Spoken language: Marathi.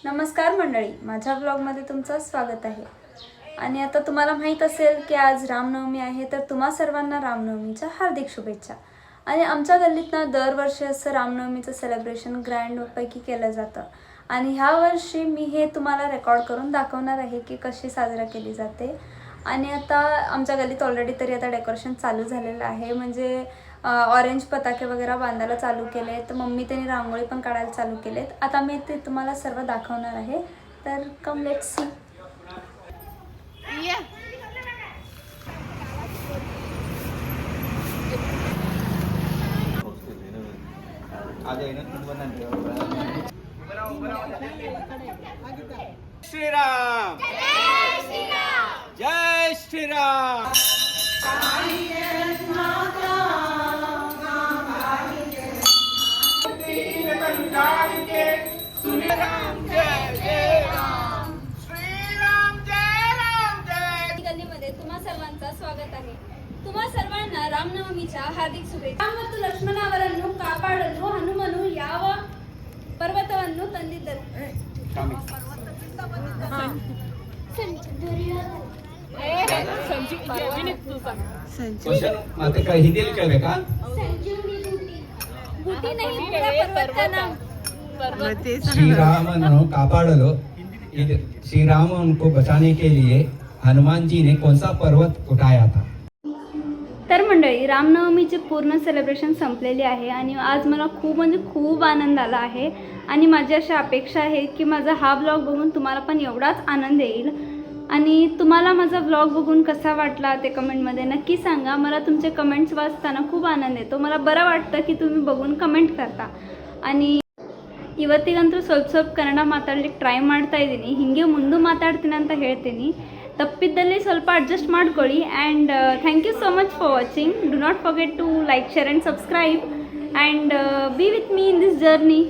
नमस्कार मंडळी, माझ्या ब्लॉगमध्ये तुमचं स्वागत आहे। आणि आता तुम्हाला माहीत असेल की आज रामनवमी आहे, तर तुम्हा सर्वांना रामनवमीच्या हार्दिक शुभेच्छा। आणि आमच्या गल्लीत दरवर्षी असं रामनवमीचं सेलिब्रेशन ग्रँड पैकी केलं जातं। आणि ह्या वर्षी मी हे तुम्हाला रेकॉर्ड करून दाखवणार आहे की कशी साजरा केली जाते। आणि आता आमच्या गल्लीत ऑलरेडी तरी आता डेकोरेशन चालू झालेलं आहे, म्हणजे ऑरेंज पताके वगैरे बांधायला चालू केले, तर मम्मी त्यांनी रांगोळी पण काढायला चालू केलेत। आता मी ते तुम्हाला सर्व दाखवणार आहे, तर कम लेट्स सी। श्रीराम जय श्रीराम। गल्लीमध्ये तुम्हा सर्वांचं स्वागत आहे। तुम्हा सर्वांना रामनवमीच्या हार्दिक शुभेच्छा। राम ಮತ್ತು ಲಕ್ಷ್ಮಣವರನ್ನು ಕಾಪಾಡಲು ಹನುಮನು ಯಾವ ಪರ್ವತವನ್ನು ತಂದಿದ್ದರು? हिंदी लिखा का? बूटी नहीं, पूरा पर्वत का नाम। श्रीरामन कापाडलो। श्रीराम को बचाने के लिए हनुमान जी ने कौन सा पर्वत उठाया था? तर मंडळी, रामनवमीचे पूर्ण सेलिब्रेशन संपलेले आहे आणि आज मला खूप आनंद आला आहे। आणि माझी अशी अपेक्षा आहे की माझा हा ब्लॉग बघून तुम्हाला पण एवढाच आनंद येईल। आणि तुम्हाला माझा ब्लॉग बघून कसा वाटला ते कमेंटमध्ये नक्की सांगा। मला तुमचे कमेंट्स वाचताना खूप आनंद येतो, मला बरं वाटतं की तुम्ही बघून कमेंट करता। आणि ಇವತ್ತಿಗಂತೂ ಸ್ವಲ್ಪ ಕನ್ನಡ ಮಾತಾಡಲಿಕ್ಕೆ ಟ್ರೈ ಮಾಡ್ತಾ ಇದ್ದೀನಿ, ಹಿಂಗೆ ಮುಂದೆ ಮಾತಾಡ್ತೀನಿ ಅಂತ ಹೇಳ್ತೀನಿ। ತಪ್ಪಿದ್ದಲ್ಲಿ ಸ್ವಲ್ಪ ಅಡ್ಜಸ್ಟ್ ಮಾಡ್ಕೊಳ್ಳಿ। And thank you so much for watching. Do not forget to like, share and subscribe and be with me in this journey.